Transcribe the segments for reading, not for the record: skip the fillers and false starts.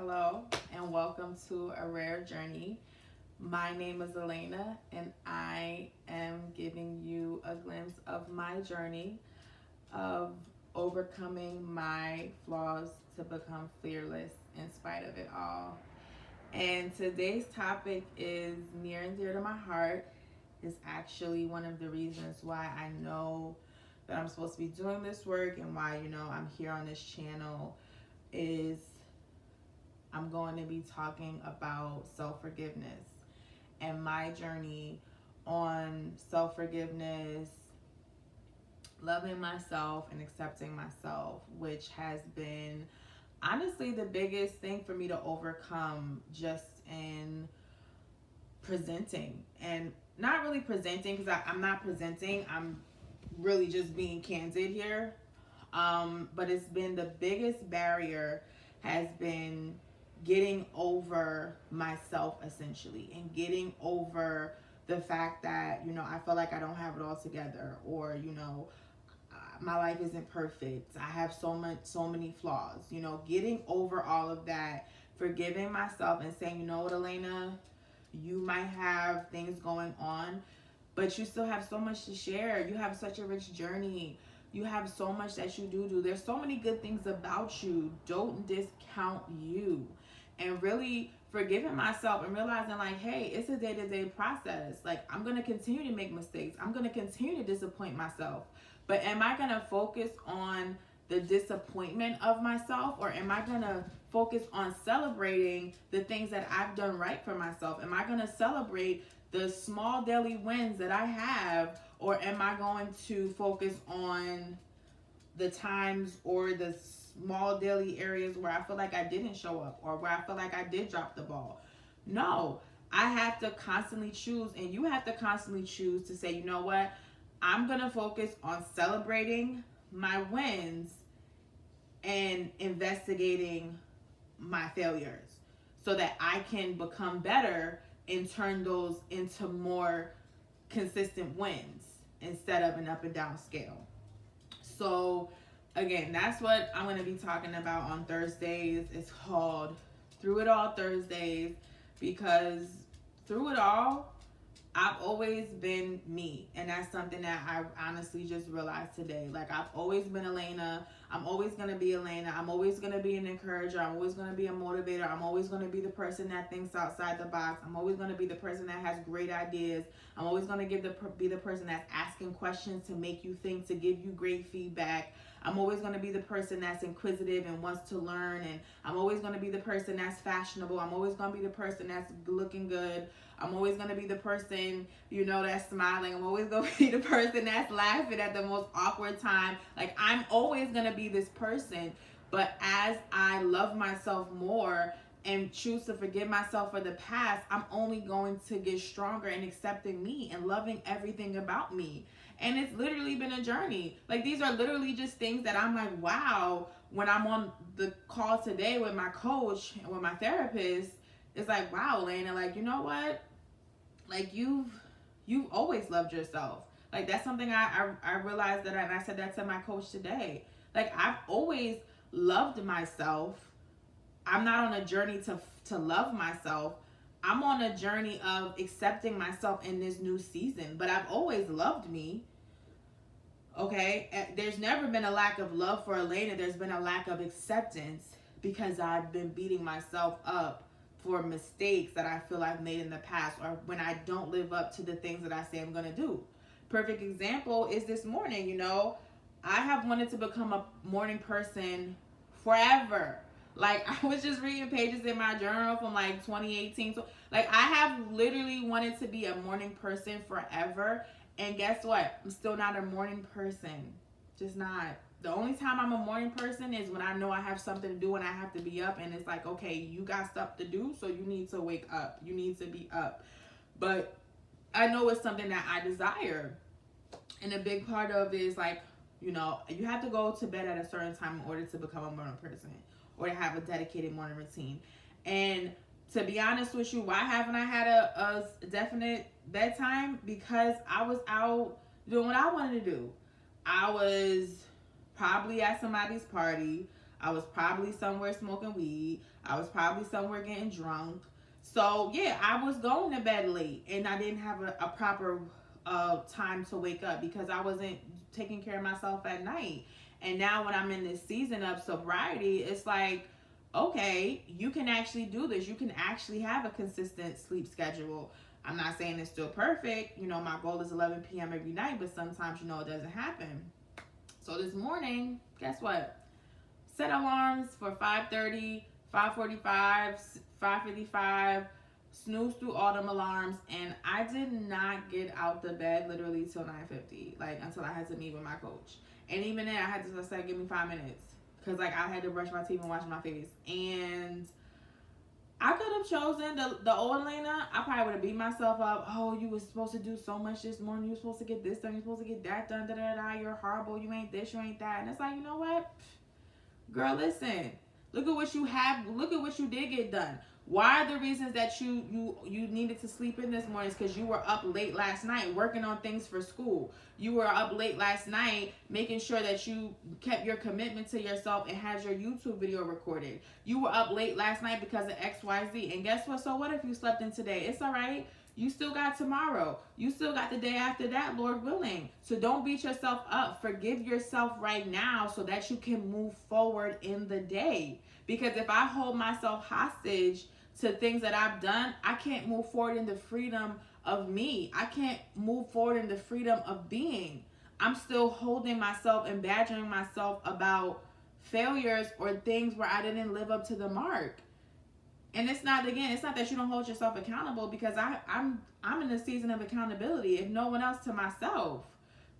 Hello, and welcome to A Rare Journey. My name is Elena, and I am giving you a glimpse of my journey of overcoming my flaws to become fearless in spite of it all. And today's topic is near and dear to my heart. Is actually one of the reasons why I know that I'm supposed to be doing this work and why, I'm here on this channel is I'm going to be talking about self-forgiveness and my journey on self-forgiveness, loving myself and accepting myself, which has been honestly the biggest thing for me to overcome just in presenting. And not really presenting, because I'm not presenting, I'm really just being candid here. But it's been the biggest barrier has been getting over myself essentially, and getting over the fact that I feel like I don't have it all together, or my life isn't perfect, I have so many flaws. Getting over all of that, forgiving myself and saying, you know what, Elena, you might have things going on, but you still have so much to share. You have such a rich journey. You have so much that you do. There's so many good things about you. Don't discount you. And really forgiving myself and realizing, like, hey, it's a day-to-day process. Like, I'm going to continue to make mistakes. I'm going to continue to disappoint myself. But am I going to focus on the disappointment of myself, or am I going to focus on celebrating the things that I've done right for myself? Am I going to celebrate the small daily wins that I have, or am I going to focus on the times or the small daily areas where I feel like I didn't show up, or where I feel like I did drop the ball? No, I have to constantly choose, and you have to constantly choose to say, you know what, I'm going to focus on celebrating my wins and investigating my failures so that I can become better and turn those into more consistent wins instead of an up and down scale. So again, that's what I'm going to be talking about on Thursdays. It's called Through It All Thursdays, because through it all, I've always been me, and that's something that I honestly just realized today. Like, I've always been Elena. I'm always going to be Elena. I'm always going to be an encourager. I'm always going to be a motivator. I'm always going to be the person that thinks outside the box. I'm always going to be the person that has great ideas. I'm always going to be the person that's asking questions to make you think, to give you great feedback. I'm always going to be the person that's inquisitive and wants to learn, and I'm always going to be the person that's fashionable. I'm always going to be the person that's looking good. I'm always going to be the person, that's smiling. I'm always going to be the person that's laughing at the most awkward time. Like, I'm always going to be this person. But as I love myself more and choose to forgive myself for the past, I'm only going to get stronger in accepting me and loving everything about me. And it's literally been a journey. Like, these are literally just things that I'm like, wow, when I'm on the call today with my coach and with my therapist, it's like, wow, Elena, like, you know what? Like, you've always loved yourself. Like, that's something I realized that, and I said that to my coach today. Like, I've always loved myself. I'm not on a journey to love myself. I'm on a journey of accepting myself in this new season. But I've always loved me. Okay? There's never been a lack of love for Elena. There's been a lack of acceptance because I've been beating myself up for mistakes that I feel I've made in the past, or when I don't live up to the things that I say I'm going to do. Perfect example is this morning. I have wanted to become a morning person forever. Like, I was just reading pages in my journal from like 2018. So like, I have literally wanted to be a morning person forever. And guess what? I'm still not a morning person. Just not. The only time I'm a morning person is when I know I have something to do and I have to be up, and it's like, okay, you got stuff to do, so you need to wake up. You need to be up. But I know it's something that I desire. And a big part of it is like, you have to go to bed at a certain time in order to become a morning person, or to have a dedicated morning routine. And to be honest with you, why haven't I had a definite bedtime? Because I was out doing what I wanted to do. I was probably at somebody's party. I was probably somewhere smoking weed. I was probably somewhere getting drunk. So yeah, I was going to bed late, and I didn't have a proper time to wake up because I wasn't taking care of myself at night. And now when I'm in this season of sobriety, it's like, okay, you can actually do this. You can actually have a consistent sleep schedule. I'm not saying it's still perfect. You know, my goal is 11 p.m. every night, but sometimes, you know, it doesn't happen. So this morning, guess what? Set alarms for 5:30, 5:45, 5:55, snooze through all them alarms, and I did not get out the bed literally till 9:50, like until I had to meet with my coach. And even then, I had to say, give me 5 minutes, because like I had to brush my teeth and wash my face. And I could have chosen the old Elena. I probably would have beat myself up. Oh, you were supposed to do so much this morning. You were supposed to get this done. You're supposed to get that done. Da da da. You're horrible. You ain't this. You ain't that. And it's like, you know what? Girl, listen. Look at what you have. Look at what you did get done. Why are the reasons that you needed to sleep in this morning is because you were up late last night working on things for school. You were up late last night making sure that you kept your commitment to yourself and had your YouTube video recorded. You were up late last night because of XYZ. And guess what? So what if you slept in today? It's all right. You still got tomorrow. You still got the day after that, Lord willing. So don't beat yourself up. Forgive yourself right now so that you can move forward in the day. Because if I hold myself hostage to things that I've done, I can't move forward in the freedom of me. I can't move forward in the freedom of being. I'm still holding myself and badgering myself about failures or things where I didn't live up to the mark. And it's not that you don't hold yourself accountable, because I'm in a season of accountability, if no one else, to myself.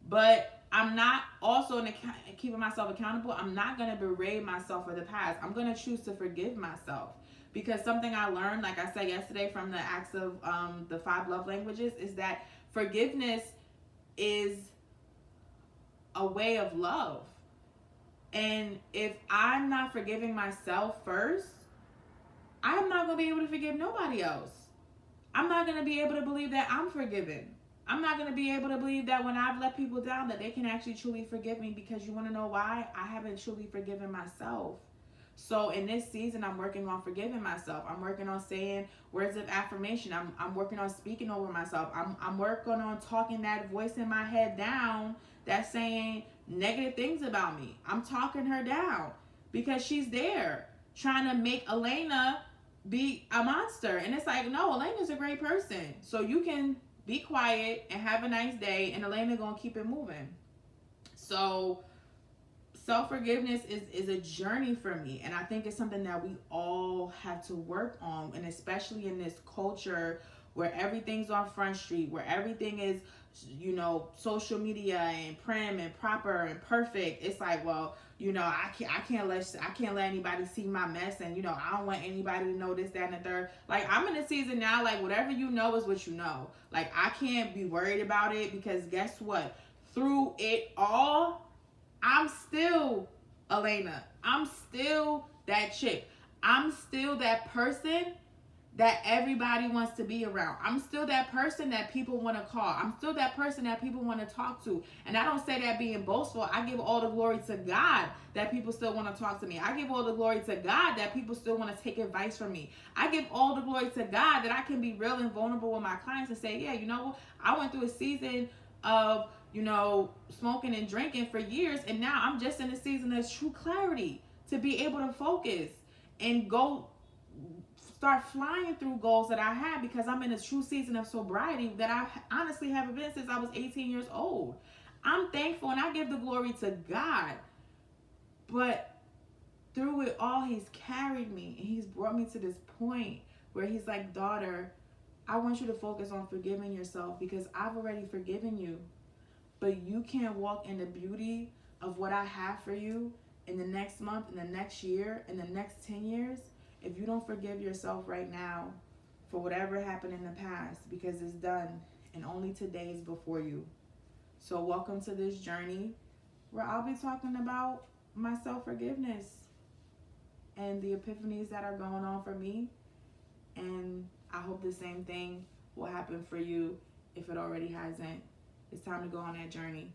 But I'm not also keeping myself accountable. I'm not going to berate myself for the past. I'm going to choose to forgive myself. Because something I learned, like I said yesterday, from the acts of the 5 love languages, is that forgiveness is a way of love. And if I'm not forgiving myself first, I'm not going to be able to forgive nobody else. I'm not going to be able to believe that I'm forgiven. I'm not going to be able to believe that when I've let people down, that they can actually truly forgive me, because you want to know why? I haven't truly forgiven myself. So in this season, I'm working on forgiving myself. I'm working on saying words of affirmation. I'm working on speaking over myself. I'm working on talking that voice in my head down that's saying negative things about me. I'm talking her down because she's there trying to make Elena be a monster. And it's like, no, Elena's a great person. So you can be quiet and have a nice day, and Elena gonna keep it moving. So self-forgiveness is a journey for me, and I think it's something that we all have to work on. And especially in this culture where everything's on Front Street, where everything is, you know, social media and prim and proper and perfect. It's like, well, you know, I can't let anybody see my mess, and you know, I don't want anybody to know this, that, and the third. Like, I'm in a season now, like, whatever you know is what you know. Like, I can't be worried about it, because guess what? Through it all, I'm still Elena. I'm still that chick. I'm still that person that everybody wants to be around. I'm still that person that people want to call. I'm still that person that people want to talk to. And I don't say that being boastful. I give all the glory to God that people still want to talk to me. I give all the glory to God that people still want to take advice from me. I give all the glory to God that I can be real and vulnerable with my clients and say, yeah, you know what? I went through a season of, you know, smoking and drinking for years, and now I'm just in a season of true clarity to be able to focus and go start flying through goals that I had, because I'm in a true season of sobriety that I honestly haven't been since I was 18 years old. I'm thankful and I give the glory to God. But through it all, he's carried me and he's brought me to this point where he's like, daughter, I want you to focus on forgiving yourself, because I've already forgiven you. But you can't walk in the beauty of what I have for you in the next month, in the next year, in the next 10 years, if you don't forgive yourself right now for whatever happened in the past, because it's done and only today is before you. So welcome to this journey where I'll be talking about my self-forgiveness and the epiphanies that are going on for me. And I hope the same thing will happen for you if it already hasn't. It's time to go on that journey.